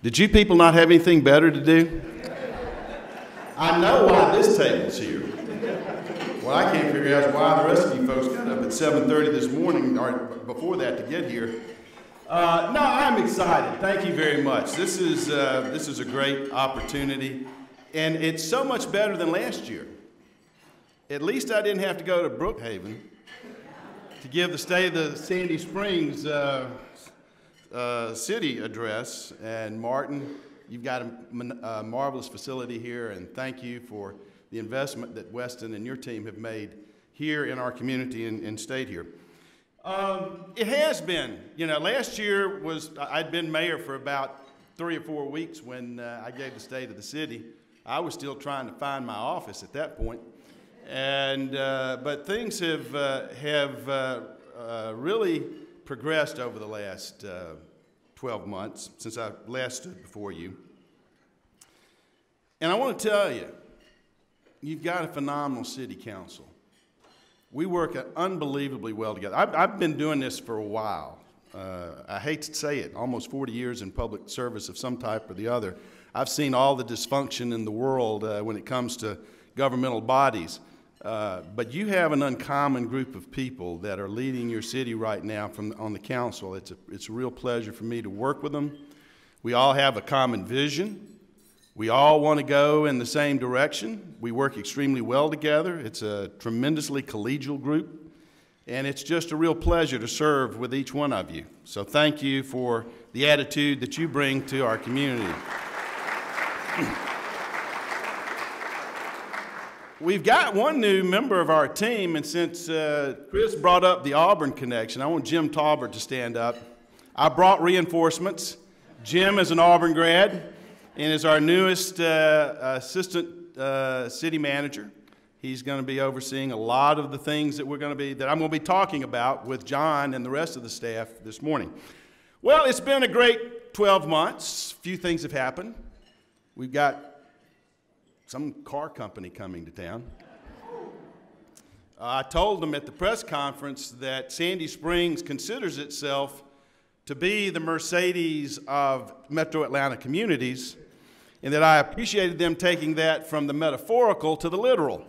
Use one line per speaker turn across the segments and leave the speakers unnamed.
Did you people not have anything better to do? I know why this table's here. What I can't figure out is why the rest of you folks got up at 7:30 this morning, or before that, to get here. No, I'm excited. Thank you very much. This is a great opportunity, and it's so much better than last year. At least I didn't have to go to Brookhaven to give the State of the Sandy Springs city address. And Martin, you've got a marvelous facility here, and thank you for the investment that Weston and your team have made here in our community and state here. It has been, last year I'd been mayor for about 3 or 4 weeks when I gave the state of the city. I was still trying to find my office at that point. And, but things have really progressed over the last 12 months since I last stood before you. And I want to tell you, you've got a phenomenal city council. We work unbelievably well together. I've been doing this for a while. I hate to say it, almost 40 years in public service of some type or the other. I've seen all the dysfunction in the world when it comes to governmental bodies. But you have an uncommon group of people that are leading your city right now on the council. It's a real pleasure for me to work with them. We all have a common vision. We all want to go in the same direction. We work extremely well together. It's a tremendously collegial group, and it's just a real pleasure to serve with each one of you. So thank you for the attitude that you bring to our community. We've got one new member of our team, and since Chris brought up the Auburn connection, I want Jim Talbert to stand up. I brought reinforcements. Jim is an Auburn grad and is our newest assistant city manager. He's going to be overseeing a lot of the things that I'm going to be talking about with John and the rest of the staff this morning. Well, it's been a great 12 months. A few things have happened. We've got some car company coming to town. I told them at the press conference that Sandy Springs considers itself to be the Mercedes of Metro Atlanta communities, and that I appreciated them taking that from the metaphorical to the literal.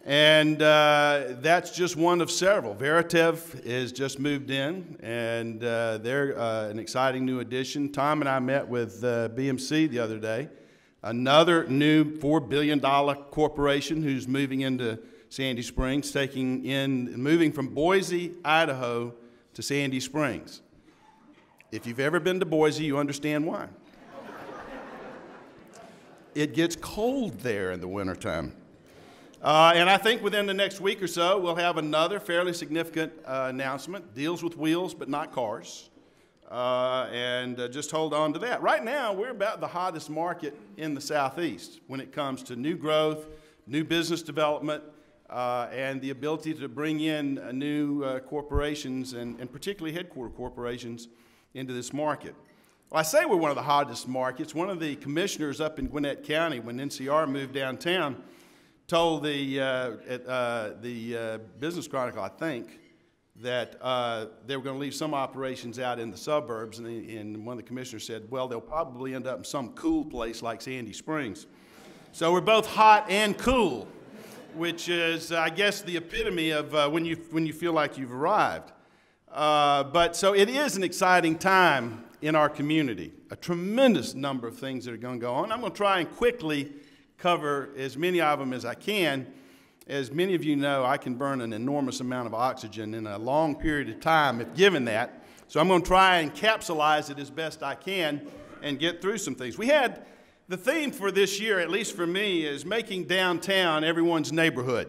And that's just one of several. Veritev has just moved in, and they're an exciting new addition. Tom and I met with BMC the other day. Another new $4 billion corporation who's moving into Sandy Springs, moving from Boise, Idaho to Sandy Springs. If you've ever been to Boise, you understand why. It gets cold there in the wintertime. And I think within the next week or so, we'll have another fairly significant announcement. Deals with wheels, but not cars. Just hold on to that. Right now, we're about the hottest market in the Southeast when it comes to new growth, new business development, and the ability to bring in new corporations and particularly headquarter corporations into this market. Well, I say we're one of the hottest markets. One of the commissioners up in Gwinnett County, when NCR moved downtown, told the Business Chronicle, I think, that they were going to leave some operations out in the suburbs, and one of the commissioners said, well, they'll probably end up in some cool place like Sandy Springs. So we're both hot and cool, which is, I guess, the epitome of when you feel like you've arrived. So it is an exciting time in our community, a tremendous number of things that are going to go on. I'm going to try and quickly cover as many of them as I can. As many of you know, I can burn an enormous amount of oxygen in a long period of time if given that. So I'm going to try and capsulize it as best I can and get through some things. The theme for this year, at least for me, is making downtown everyone's neighborhood.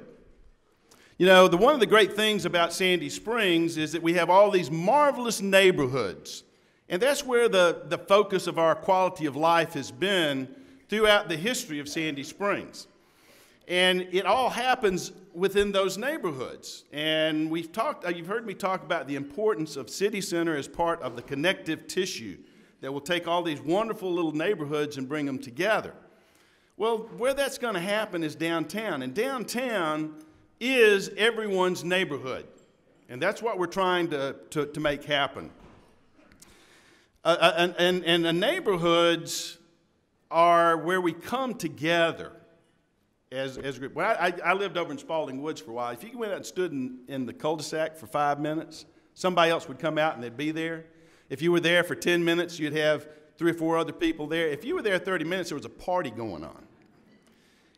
One of the great things about Sandy Springs is that we have all these marvelous neighborhoods. And that's where the focus of our quality of life has been throughout the history of Sandy Springs. And it all happens within those neighborhoods. And you've heard me talk about the importance of City Center as part of the connective tissue that will take all these wonderful little neighborhoods and bring them together. Well, where that's going to happen is downtown. And downtown is everyone's neighborhood. And that's what we're trying to make happen. And the neighborhoods are where we come together as a group. Well, I lived over in Spalding Woods for a while. If you went out and stood in the cul-de-sac for 5 minutes, somebody else would come out and they'd be there. If you were there for 10 minutes, you'd have 3 or 4 other people there. If you were there 30 minutes, there was a party going on.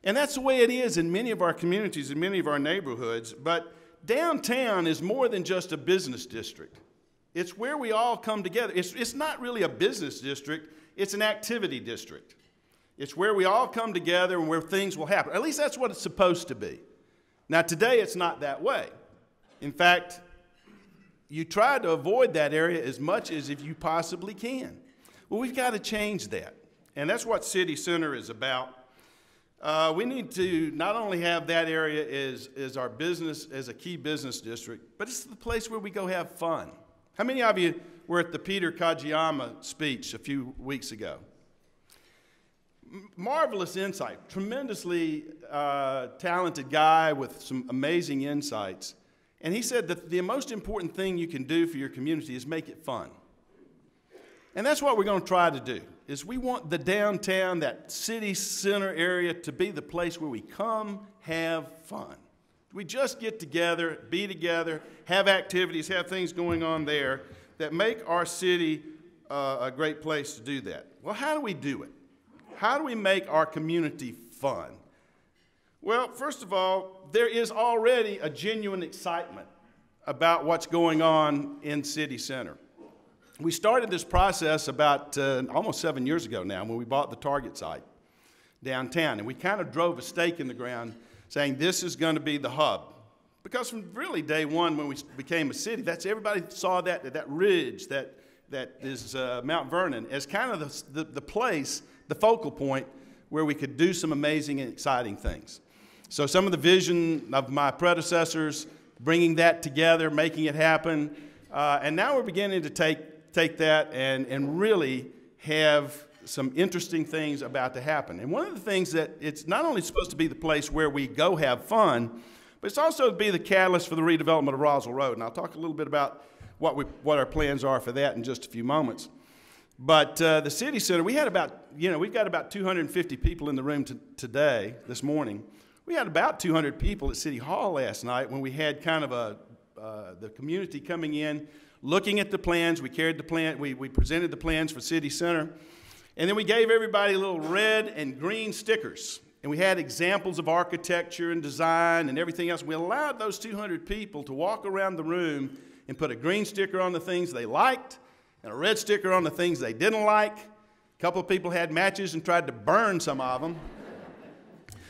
And that's the way it is in many of our communities, in many of our neighborhoods. But downtown is more than just a business district. It's where we all come together. It's not really a business district. It's an activity district. It's where we all come together and where things will happen. At least that's what it's supposed to be. Now, today, it's not that way. In fact, you try to avoid that area as much as if you possibly can. Well, we've got to change that. And that's what City Center is about. We need to not only have that area as our business, as a key business district, but it's the place where we go have fun. How many of you were at the Peter Kajiyama speech a few weeks ago? Marvelous insight, tremendously talented guy with some amazing insights. And he said that the most important thing you can do for your community is make it fun. And that's what we're going to try to do, is we want the downtown, that city center area, to be the place where we come have fun. We just get together, be together, have activities, have things going on there that make our city a great place to do that. Well, how do we do it? How do we make our community fun? Well, first of all, there is already a genuine excitement about what's going on in City Center. We started this process about almost 7 years ago now when we bought the Target site downtown. And we kind of drove a stake in the ground saying this is going to be the hub. Because from really day one when we became a city, everybody saw that ridge that is Mount Vernon as kind of the place, the focal point where we could do some amazing and exciting things. So some of the vision of my predecessors, bringing that together, making it happen, and now we're beginning to take that and really have some interesting things about to happen. And one of the things that it's not only supposed to be the place where we go have fun, but it's also to be the catalyst for the redevelopment of Roswell Road. And I'll talk a little bit about what our plans are for that in just a few moments. But the City Center, we've got about 250 people in the room today, this morning. We had about 200 people at City Hall last night when we had kind of the community coming in, looking at the plans. We carried the plan. We presented the plans for City Center. And then we gave everybody little red and green stickers. And we had examples of architecture and design and everything else. We allowed those 200 people to walk around the room and put a green sticker on the things they liked and a red sticker on the things they didn't like. A couple of people had matches and tried to burn some of them.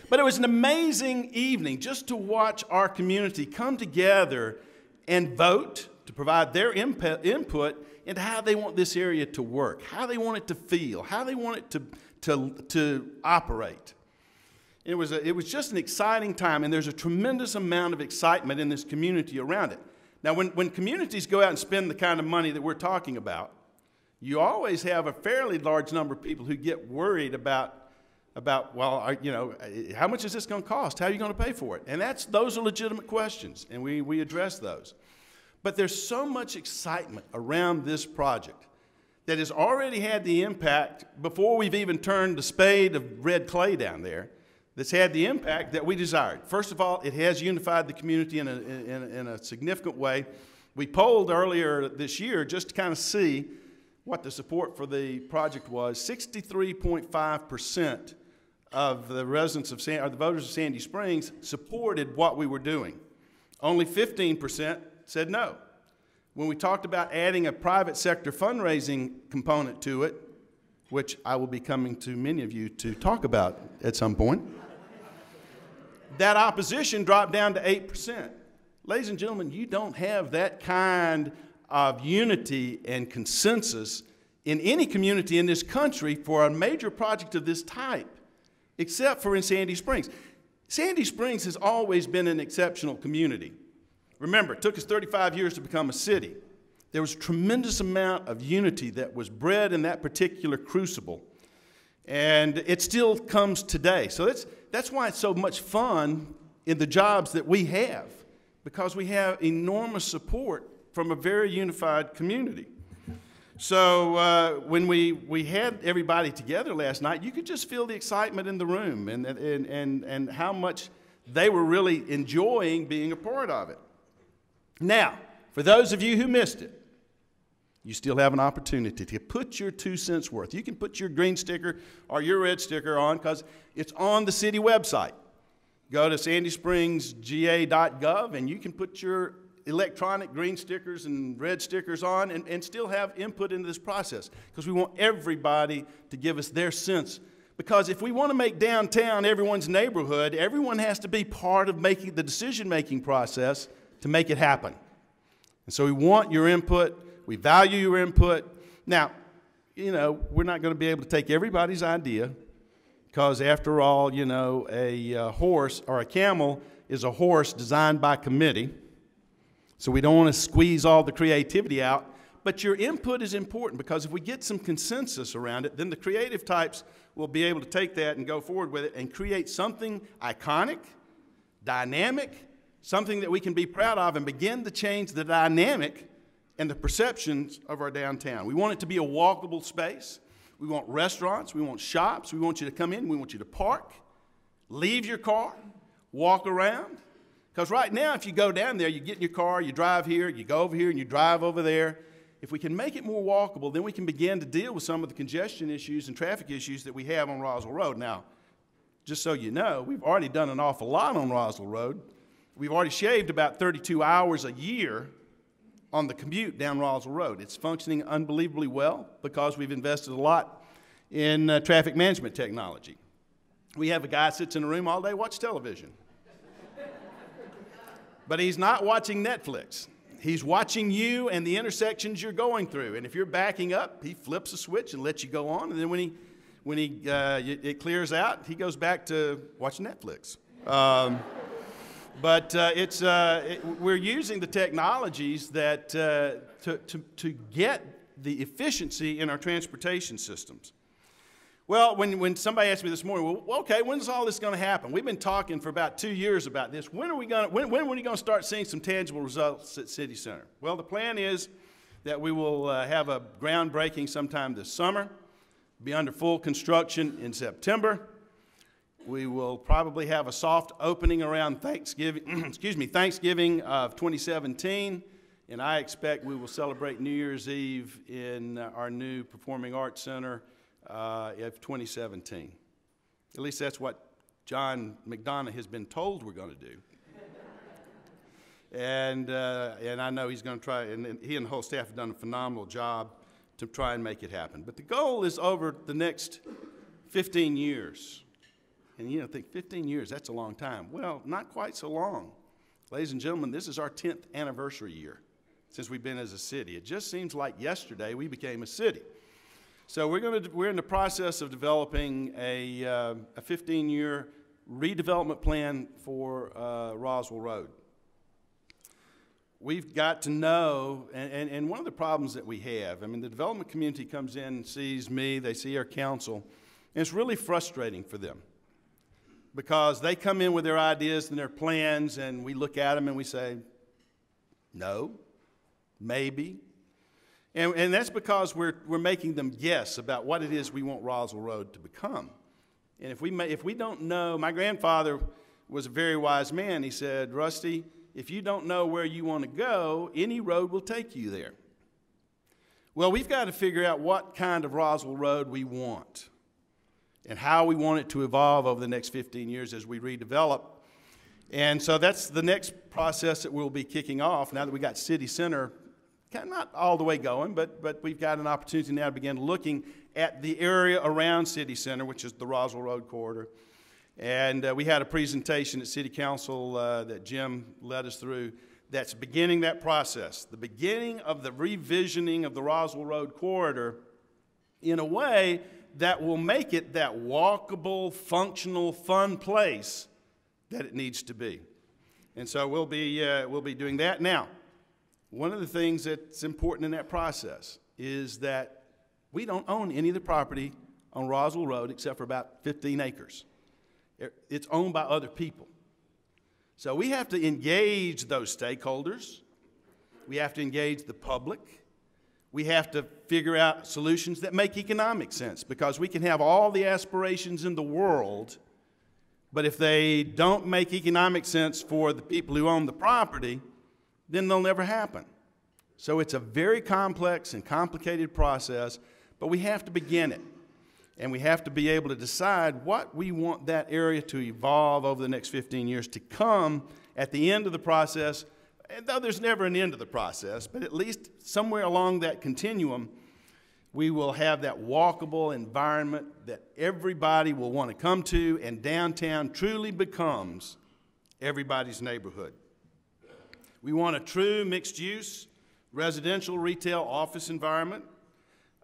But it was an amazing evening just to watch our community come together and vote to provide their input into how they want this area to work, how they want it to feel, how they want it to operate. It was just an exciting time, and there's a tremendous amount of excitement in this community around it. Now, when communities go out and spend the kind of money that we're talking about, you always have a fairly large number of people who get worried about well, how much is this going to cost? How are you going to pay for it? And those are legitimate questions, and we address those. But there's so much excitement around this project that has already had the impact, before we've even turned the spade of red clay down there, that's had the impact that we desired. First of all, it has unified the community in a significant way. We polled earlier this year just to kind of see what the support for the project was. 63.5% of the residents of the voters of Sandy Springs supported what we were doing. Only 15% said no. When we talked about adding a private sector fundraising component to it, which I will be coming to many of you to talk about at some point, that opposition dropped down to 8%. Ladies and gentlemen, you don't have that kind of unity and consensus in any community in this country for a major project of this type, except for in Sandy Springs. Sandy Springs has always been an exceptional community. Remember, it took us 35 years to become a city. There was a tremendous amount of unity that was bred in that particular crucible, and it still comes today. So that's why it's so much fun in the jobs that we have, because we have enormous support from a very unified community. So when we had everybody together last night, you could just feel the excitement in the room and how much they were really enjoying being a part of it. Now, for those of you who missed it, you still have an opportunity to put your 2 cents worth. You can put your green sticker or your red sticker on because it's on the city website. Go to sandyspringsga.gov and you can put your electronic green stickers and red stickers on and still have input into this process because we want everybody to give us their sense. Because if we want to make downtown everyone's neighborhood, everyone has to be part of making the decision-making process to make it happen. And so we want your input. We value your input. Now, you know, we're not going to be able to take everybody's idea because after all, you know, a horse or a camel is a horse designed by committee. So we don't want to squeeze all the creativity out. But your input is important because if we get some consensus around it, then the creative types will be able to take that and go forward with it and create something iconic, dynamic, something that we can be proud of and begin to change the dynamic and the perceptions of our downtown. We want it to be a walkable space. We want restaurants. We want shops. We want you to come in. We want you to park, leave your car, walk around. Because right now, if you go down there, you get in your car, you drive here, you go over here, and you drive over there. If we can make it more walkable, then we can begin to deal with some of the congestion issues and traffic issues that we have on Roswell Road. Now, just so you know, we've already done an awful lot on Roswell Road. We've already shaved about 32 hours a year on the commute down Roswell Road. It's functioning unbelievably well because we've invested a lot in traffic management technology. We have a guy that sits in a room all day, watch television. But he's not watching Netflix. He's watching you and the intersections you're going through. And if you're backing up, he flips a switch and lets you go on. And then when it clears out, he goes back to watching Netflix. But we're using the technologies that to get the efficiency in our transportation systems. Well, when somebody asked me this morning, well, okay, when's all this going to happen? We've been talking for about 2 years about this. When are we going to start seeing some tangible results at City Center? Well, the plan is that we will have a groundbreaking sometime this summer, be under full construction in September. We will probably have a soft opening around Thanksgiving, Thanksgiving of 2017, and I expect we will celebrate New Year's Eve in our new Performing Arts Center of 2017. At least that's what John McDonough has been told we're going to do. And I know he's going to try, and he and the whole staff have done a phenomenal job to try and make it happen. But the goal is over the next 15 years. And you know, think 15 years, that's a long time. Well, not quite so long. Ladies and gentlemen, this is our 10th anniversary year since we've been as a city. It just seems like yesterday we became a city. So we're in the process of developing a 15-year redevelopment plan for Roswell Road. We've got to know, and one of the problems that we have, I mean, the development community comes in and sees me, they see our council, and it's really frustrating for them because they come in with their ideas and their plans, and we look at them and we say, no, maybe. And that's because we're making them guess about what it is we want Roswell Road to become. And if we don't know, my grandfather was a very wise man. He said, Rusty, if you don't know where you want to go, any road will take you there. Well, we've got to figure out what kind of Roswell Road we want and how we want it to evolve over the next 15 years as we redevelop. And so that's the next process that we'll be kicking off now that we got City Center not all the way going, but we've got an opportunity now to begin looking at the area around City Center, which is the Roswell Road corridor. And we had a presentation at City Council that Jim led us through that's beginning that process, the beginning of the revisioning of the Roswell Road corridor in a way that will make it that walkable, functional, fun place that it needs to be. And so we'll be doing that. Now, one of the things that's important in that process is that we don't own any of the property on Roswell Road except for about 15 acres. It's owned by other people. So we have to engage those stakeholders. We have to engage the public. We have to figure out solutions that make economic sense, because we can have all the aspirations in the world, but if they don't make economic sense for the people who own the property, then they'll never happen. So it's a very complex and complicated process, but we have to begin it. And we have to be able to decide what we want that area to evolve over the next 15 years to come at the end of the process. And though there's never an end to the process, but at least somewhere along that continuum, we will have that walkable environment that everybody will want to come to, and downtown truly becomes everybody's neighborhood. We want a true mixed-use, residential, retail, office environment.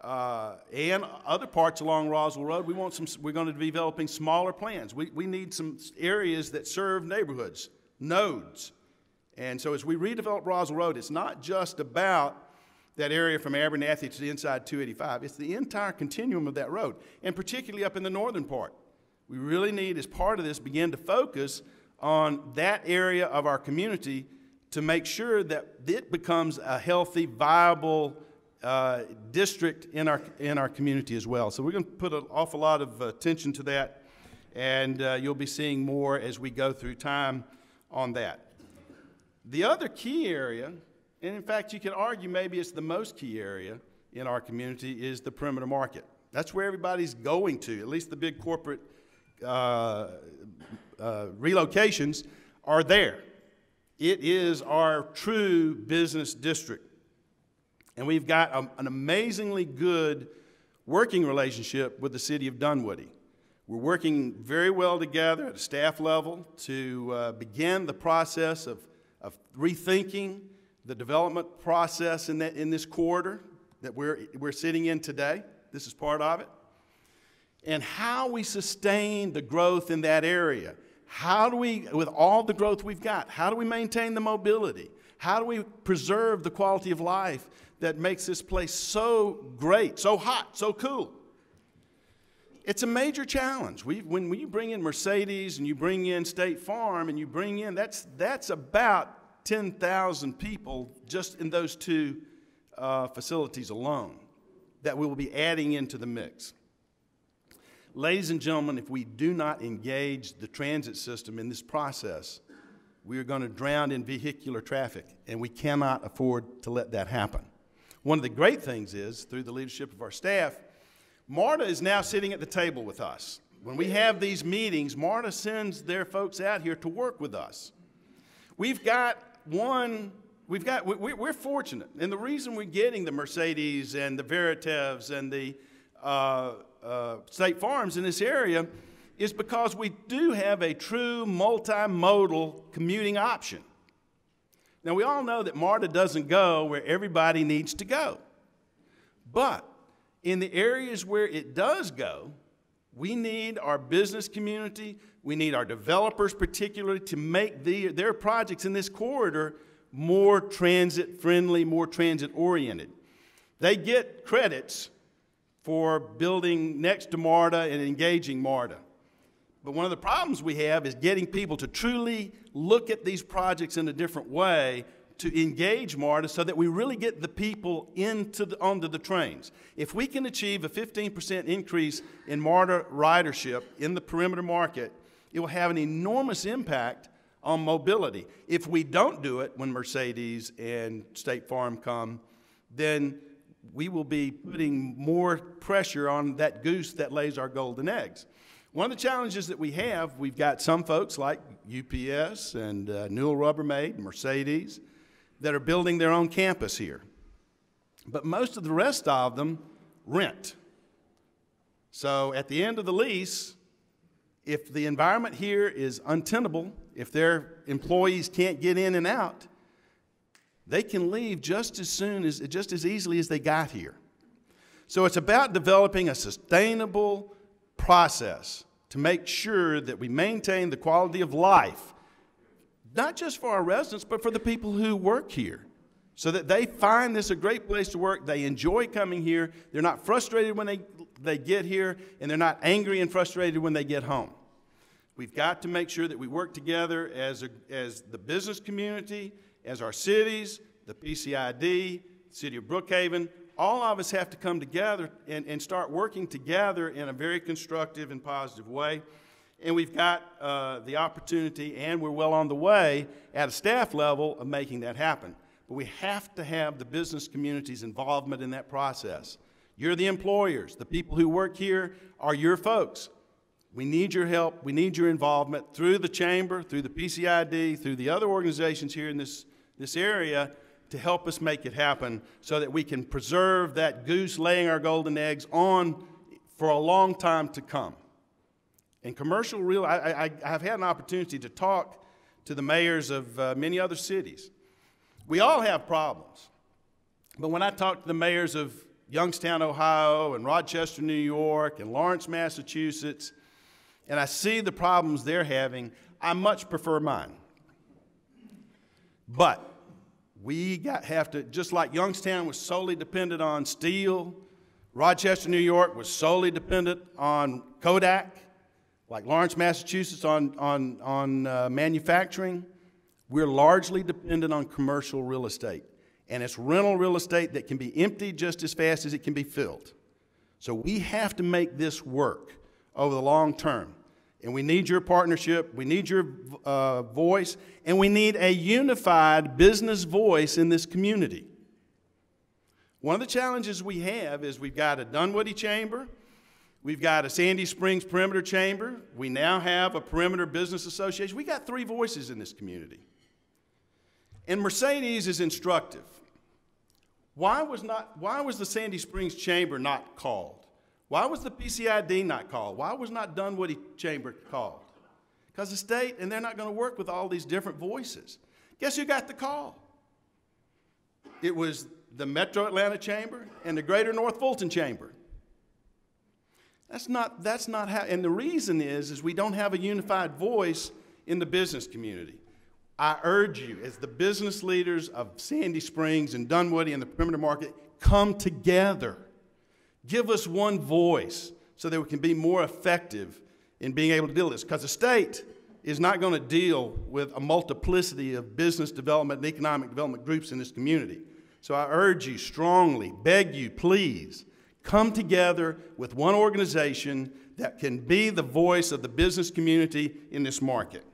And other parts along Roswell Road, we're going to be developing smaller plans. We need some areas that serve neighborhoods, nodes. And so as we redevelop Roswell Road, it's not just about that area from Abernathy to the inside 285. It's the entire continuum of that road, and particularly up in the northern part. We really need, as part of this, begin to focus on that area of our community to make sure that it becomes a healthy, viable district in our community as well. So we're going to put an awful lot of attention to that, and you'll be seeing more as we go through time on that. The other key area, and in fact you could argue maybe it's the most key area in our community, is the perimeter market. That's where everybody's going to, at least the big corporate relocations are there. It is our true business district. And we've got an amazingly good working relationship with the city of Dunwoody. We're working very well together at a staff level to begin the process of rethinking the development process in this corridor that we're sitting in today. This is part of it. And how we sustain the growth in that area. How do we, with all the growth we've got, how do we maintain the mobility? How do we preserve the quality of life that makes this place so great, so hot, so cool? It's a major challenge. When you bring in Mercedes and you bring in State Farm and you bring in, that's about 10,000 people just in those two facilities alone that we will be adding into the mix. Ladies and gentlemen, if we do not engage the transit system in this process, we are going to drown in vehicular traffic, and we cannot afford to let that happen. One of the great things is, through the leadership of our staff, MARTA is now sitting at the table with us. When we have these meetings, MARTA sends their folks out here to work with us. We're fortunate, and the reason we're getting the Mercedes and the Veritevs and the State Farms in this area is because we do have a true multimodal commuting option. Now, we all know that MARTA doesn't go where everybody needs to go. But in the areas where it does go, we need our business community, we need our developers particularly to make their projects in this corridor more transit-friendly, more transit-oriented. They get credits for building next to MARTA and engaging MARTA. But one of the problems we have is getting people to truly look at these projects in a different way to engage MARTA so that we really get the people onto the trains. If we can achieve a 15% increase in MARTA ridership in the perimeter market, it will have an enormous impact on mobility. If we don't do it when Mercedes and State Farm come, then we will be putting more pressure on that goose that lays our golden eggs. One of the challenges that we've got some folks like UPS and Newell Rubbermaid, Mercedes, that are building their own campus here. But most of the rest of them rent. So at the end of the lease, if the environment here is untenable, if their employees can't get in and out, they can leave just as easily as they got here. So it's about developing a sustainable process to make sure that we maintain the quality of life, not just for our residents, but for the people who work here, so that they find this a great place to work, they enjoy coming here, they're not frustrated when they get here, and they're not angry and frustrated when they get home. We've got to make sure that we work together as the business community, as our cities, the PCID, the City of Brookhaven, all of us have to come together and start working together in a very constructive and positive way. And we've got the opportunity, and we're well on the way at a staff level of making that happen. But we have to have the business community's involvement in that process. You're the employers. The people who work here are your folks. We need your help. We need your involvement through the chamber, through the PCID, through the other organizations here in this area to help us make it happen so that we can preserve that goose laying our golden eggs on for a long time to come. And commercial real, I've had an opportunity to talk to the mayors of many other cities. We all have problems. But when I talk to the mayors of Youngstown, Ohio, and Rochester, New York, and Lawrence, Massachusetts, and I see the problems they're having, I much prefer mine. But we have to, just like Youngstown was solely dependent on steel, Rochester, New York was solely dependent on Kodak, like Lawrence, Massachusetts on manufacturing, we're largely dependent on commercial real estate. And it's rental real estate that can be emptied just as fast as it can be filled. So we have to make this work over the long term. And we need your partnership, we need your voice, and we need a unified business voice in this community. One of the challenges we have is we've got a Dunwoody Chamber, we've got a Sandy Springs Perimeter Chamber, we now have a Perimeter Business Association. We got 3 voices in this community. And Mercedes is instructive. Why was the Sandy Springs Chamber not called? Why was the PCID not called? Why was not Dunwoody Chamber called? Because the state, and they're not going to work with all these different voices. Guess who got the call? It was the Metro Atlanta Chamber and the Greater North Fulton Chamber. That's not how, and the reason is we don't have a unified voice in the business community. I urge you, as the business leaders of Sandy Springs and Dunwoody and the perimeter market, come together. Give us one voice so that we can be more effective in being able to deal with this. Because the state is not going to deal with a multiplicity of business development and economic development groups in this community. So I urge you strongly, beg you, please, come together with one organization that can be the voice of the business community in this market.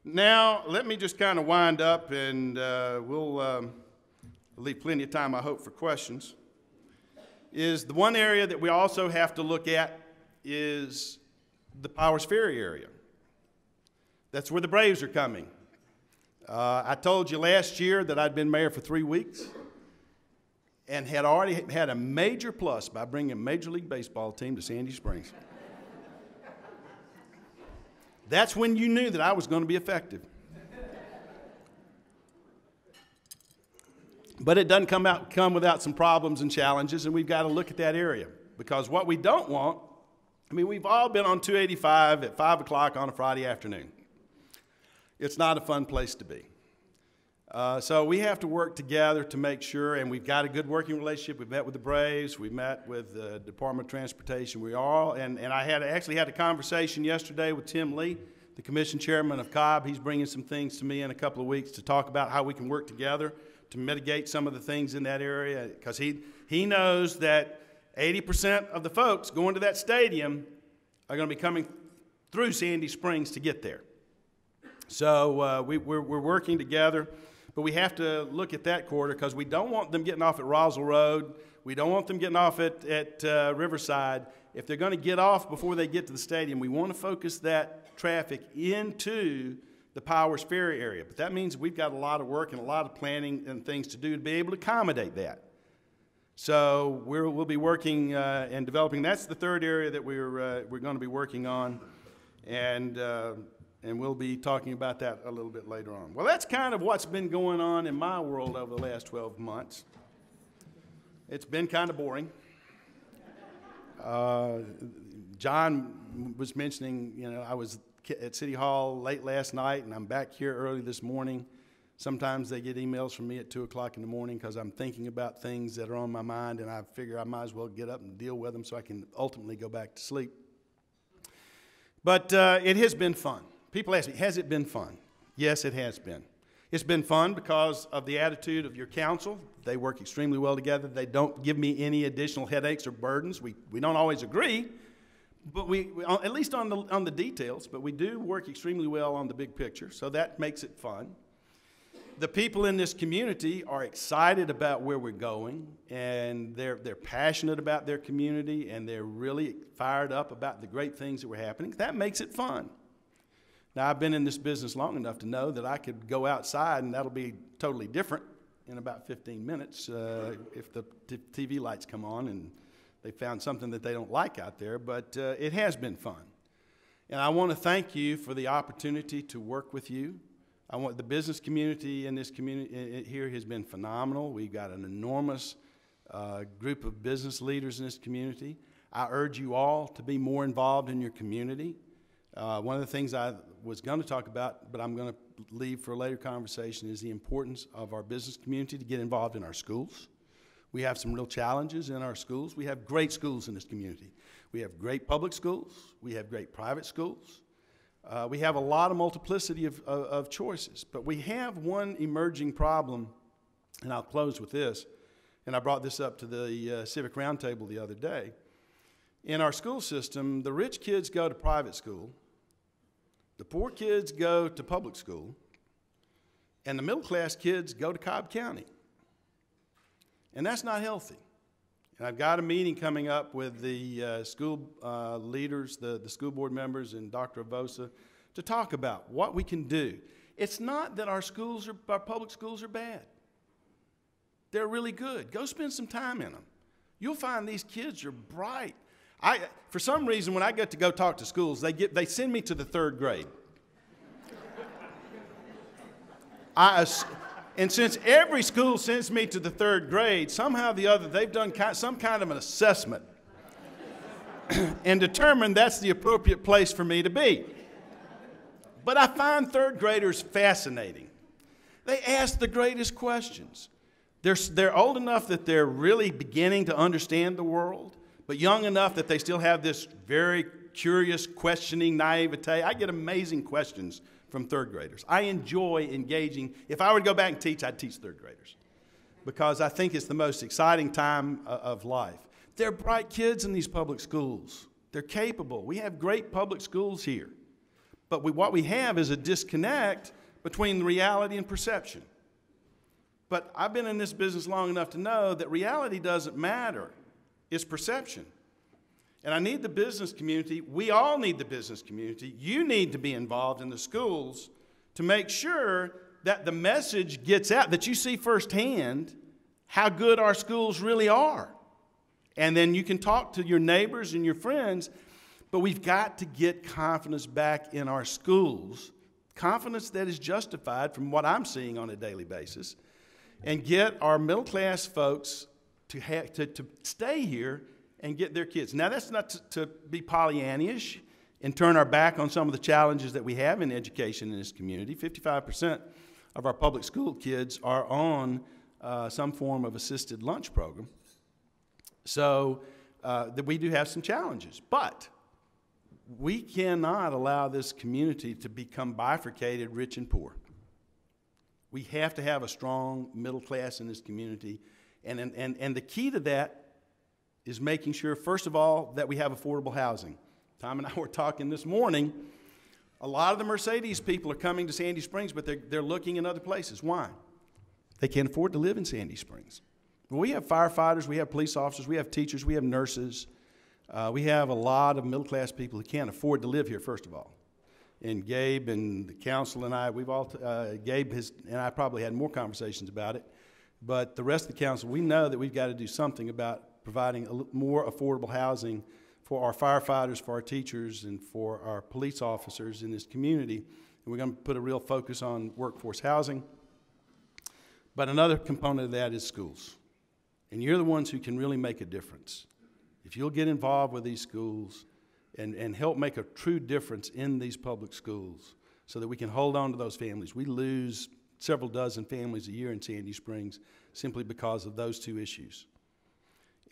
Now, let me just kind of wind up, and we'll leave plenty of time, I hope, for questions. Is the one area that we also have to look at is the Powers Ferry area. That's where the Braves are coming. I told you last year that I'd been mayor for 3 weeks and had already had a major plus by bringing a Major League Baseball team to Sandy Springs. That's when you knew that I was going to be effective. But it doesn't come without some problems and challenges, and we've got to look at that area. Because what we don't want, I mean, we've all been on 285 at 5 o'clock on a Friday afternoon. It's not a fun place to be. So we have to work together to make sure, and we've got a good working relationship. We've met with the Braves. We've met with the Department of Transportation. We all, and I actually had a conversation yesterday with Tim Lee, the commission chairman of Cobb. He's bringing some things to me in a couple of weeks to talk about how we can work together to mitigate some of the things in that area, because he knows that 80% of the folks going to that stadium are going to be coming through Sandy Springs to get there. So we're working together, but we have to look at that corridor because we don't want them getting off at Roswell Road. We don't want them getting off at Riverside. If they're going to get off before they get to the stadium, we want to focus that traffic into the Powers Ferry area. But that means we've got a lot of work and a lot of planning and things to do to be able to accommodate that. So we'll be working and developing. That's the third area that we're going to be working on, and we'll be talking about that a little bit later on. Well, that's kind of what's been going on in my world over the last 12 months. It's been kind of boring. John was mentioning, I was at City Hall late last night, and I'm back here early this morning. Sometimes they get emails from me at 2 o'clock in the morning because I'm thinking about things that are on my mind, and I figure I might as well get up and deal with them so I can ultimately go back to sleep. But it has been fun. People ask me, has it been fun? Yes, it has been. It's been fun because of the attitude of your council. They work extremely well together. They don't give me any additional headaches or burdens. We don't always agree, but we at least on the details, but we do work extremely well on the big picture, so that makes it fun. The people in this community are excited about where we're going, and they're passionate about their community, and they're really fired up about the great things that were happening. That makes it fun. Now, I've been in this business long enough to know that I could go outside, and that'll be totally different in about 15 minutes if the TV lights come on and they found something that they don't like out there, but it has been fun. And I want to thank you for the opportunity to work with you. The business community in this community here has been phenomenal. We've got an enormous group of business leaders in this community. I urge you all to be more involved in your community. One of the things I was going to talk about, but I'm going to leave for a later conversation, is the importance of our business community to get involved in our schools. We have some real challenges in our schools. We have great schools in this community. We have great public schools. We have great private schools. We have a lot of multiplicity of choices, but we have one emerging problem, and I'll close with this, and I brought this up to the Civic Roundtable the other day. In our school system, the rich kids go to private school, the poor kids go to public school, and the middle-class kids go to Cobb County. And that's not healthy. And I've got a meeting coming up with the school leaders, the school board members, and Dr. Avosa to talk about what we can do. It's not that our public schools are bad. They're really good. Go spend some time in them. You'll find these kids are bright. For some reason, when I get to go talk to schools, they send me to the third grade. And since every school sends me to the third grade, somehow or the other, they've done some kind of an assessment and determined that's the appropriate place for me to be. But I find third graders fascinating. They ask the greatest questions. They're old enough that they're really beginning to understand the world, but young enough that they still have this very curious, questioning naivete. I get amazing questions from third graders. I enjoy engaging. If I were to go back and teach, I'd teach third graders because I think it's the most exciting time of life. They're bright kids in these public schools. They're capable. We have great public schools here. But what we have is a disconnect between reality and perception. But I've been in this business long enough to know that reality doesn't matter. It's perception. And I need the business community. We all need the business community. You need to be involved in the schools to make sure that the message gets out, that you see firsthand how good our schools really are. And then you can talk to your neighbors and your friends, but we've got to get confidence back in our schools, confidence that is justified from what I'm seeing on a daily basis, and get our middle-class folks to stay here and get their kids. Now, that's not to be Pollyannish and turn our back on some of the challenges that we have in education in this community. 55% of our public school kids are on some form of assisted lunch program. So that we do have some challenges. But we cannot allow this community to become bifurcated, rich and poor. We have to have a strong middle class in this community. And the key to that is making sure, first of all, that we have affordable housing. Tom and I were talking this morning. A lot of the Mercedes people are coming to Sandy Springs, but they're looking in other places. Why? They can't afford to live in Sandy Springs. Well, we have firefighters, we have police officers, we have teachers, we have nurses. We have a lot of middle-class people who can't afford to live here, first of all. And Gabe and the council and I, Gabe and I probably had more conversations about it. But the rest of the council, we know that we've got to do something about providing more affordable housing for our firefighters, for our teachers, and for our police officers in this community. And we're going to put a real focus on workforce housing. But another component of that is schools. And you're the ones who can really make a difference. If you'll get involved with these schools and help make a true difference in these public schools so that we can hold on to those families. We lose several dozen families a year in Sandy Springs simply because of those two issues.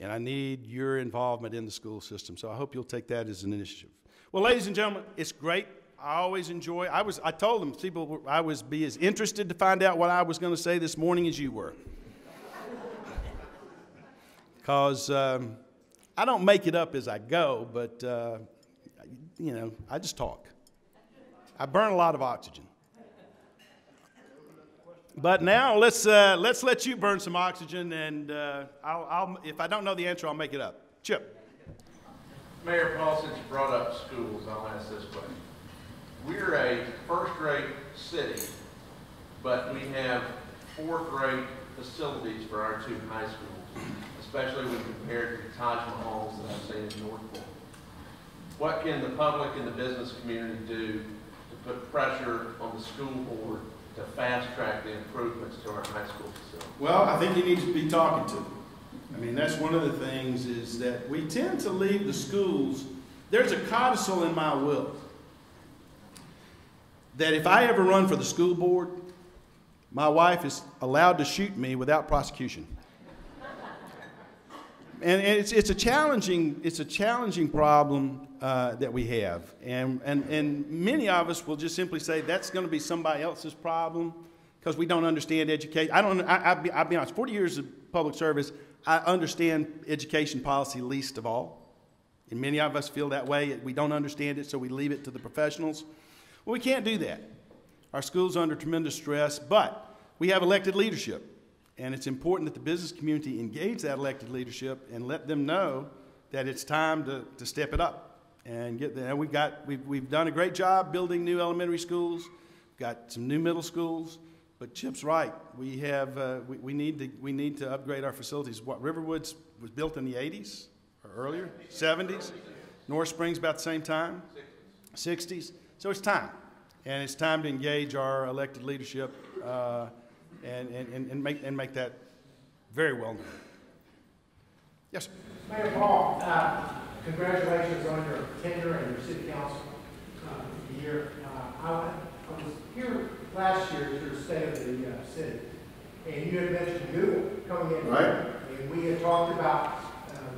And I need your involvement in the school system, so I hope you'll take that as an initiative. Well, ladies and gentlemen, it's great. I always enjoy. I told them people I was be as interested to find out what I was going to say this morning as you were, because I don't make it up as I go, but you know, I just talk. I burn a lot of oxygen. But now let's let you burn some oxygen, and I'll if I don't know the answer, I'll make it up. Chip.
Mayor Paul, since you brought up schools, I'll ask this question. We're a first-rate city, but we have fourth-rate facilities for our two high schools, especially when compared to the Taj Mahals that I've seen in Northport. What can the public and the business community do to put pressure on the school board to fast-track the improvements to our high school facilities?
Well, I think you need to be talking to them. I mean, that's one of the things is that we tend to leave the schools. There's a codicil in my will that if I ever run for the school board, my wife is allowed to shoot me without prosecution. And it's a challenging problem that we have, and many of us will just simply say that's going to be somebody else's problem because we don't understand education. I'll be honest. 40 years of public service, I understand education policy least of all, and many of us feel that way. We don't understand it, so we leave it to the professionals. Well, we can't do that. Our schools are under tremendous stress, but we have elected leadership. And it's important that the business community engage that elected leadership and let them know that it's time to step it up and get there. And we've done a great job building new elementary schools, got some new middle schools. But Chip's right. We have we need to upgrade our facilities. What Riverwoods was built in the 80s or earlier, 70s. North Springs about the same time, 60s. So it's time, and it's time to engage our elected leadership. And make that very well known. Yes, sir.
Mayor Paul, congratulations on your tenure and your city council year. I was here last year to the state of the city, and you had mentioned Google coming in.
Right.
And we had talked about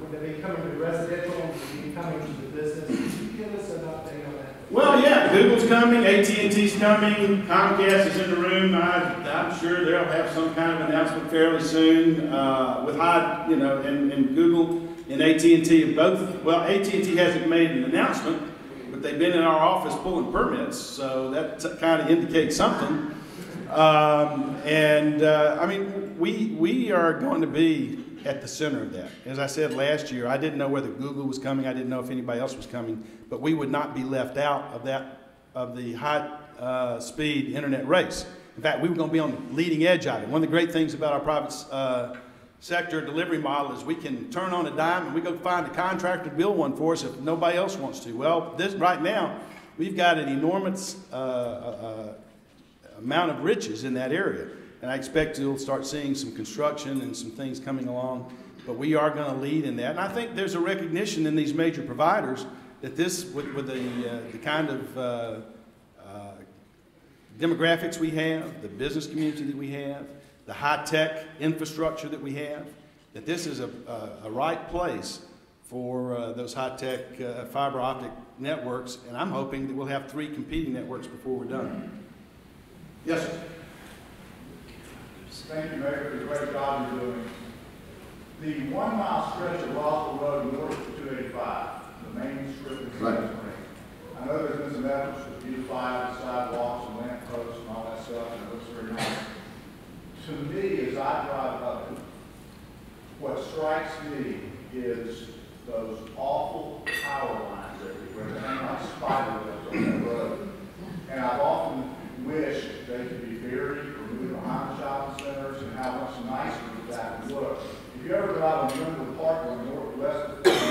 would they be coming to residential, would they be coming to the business? Could you give us an update on that?
Well, yeah, Google's coming, AT&T's coming, Comcast is in the room. I'm sure they'll have some kind of announcement fairly soon with high, you know, and Google and AT&T have both. Well, AT&T hasn't made an announcement, but they've been in our office pulling permits, so that kind of indicates something. I mean, we are going to be at the center of that. As I said last year, I didn't know whether Google was coming. I didn't know if anybody else was coming, but we would not be left out of the high speed internet race. In fact, we were going to be on the leading edge of it. One of the great things about our private sector delivery model is we can turn on a dime and we go find a contractor to build one for us if nobody else wants to. Well, right now, we've got an enormous amount of riches in that area. And I expect you'll start seeing some construction and some things coming along. But we are going to lead in that. And I think there's a recognition in these major providers that this, with the kind of demographics we have, the business community that we have, the high-tech infrastructure that we have, that this is a right place for those high-tech fiber optic networks. And I'm hoping that we'll have 3 competing networks before we're done. Yes, sir.
Thank you, Mayor, for the great job you're doing. The 1 mile stretch of Roswell Road north of 285, the main strip of the right. I know there's been some efforts to beautify the sidewalks and lamp posts and all that stuff, and it looks very nice. To me, as I drive up it, what strikes me is those awful power lines everywhere. They hang like spider webs on that road. And I've often wished they could be buried or moved behind the shopping centers, and how much nicer that would look. If you ever drive on Linwood Park on the northwest,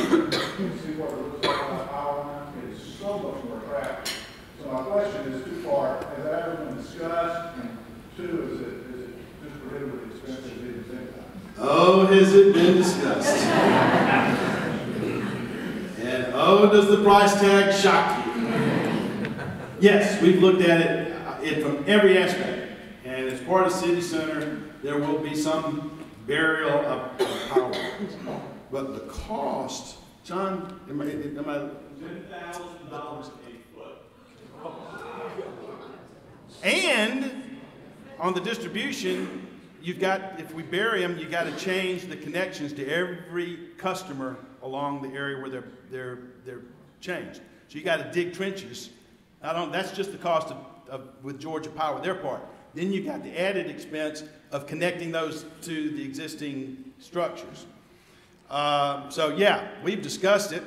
you can see what it looks like on that power line. It is so much more traffic. So my question is two-part. Has that ever been discussed? And 2, is it just prohibitively expensive to even think about?
Oh, has it been discussed? And oh, does the price tag shock you? Yes, we've looked at it from every aspect. And as part of City Center, there will be some burial of power lines. But the cost, John, am I $10,000
a foot.
And on the distribution, you've got, if we bury them, you got to change the connections to every customer along the area where they're changed. So you got to dig trenches. That's just the cost with Georgia Power, their part. Then you got the added expense of connecting those to the existing structures. So yeah, we've discussed it.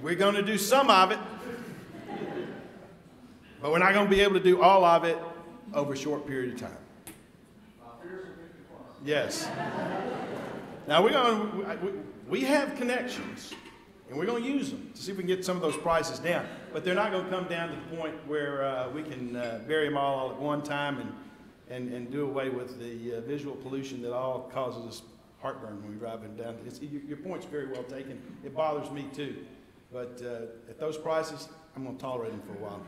We're going to do some of it, but we're not going to be able to do all of it over a short period of time. Yes. Now we have connections, and we're going to use them to see if we can get some of those prices down. But they're not going to come down to the point where we can bury them all at one time and do away with the visual pollution that all causes us heartburn when we drive them down. Your point's very well taken. It bothers me too. But at those prices, I'm going to tolerate them for a while.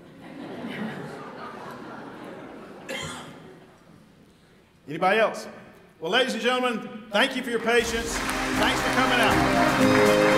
Anybody else? Well, ladies and gentlemen, thank you for your patience. Thanks for coming out.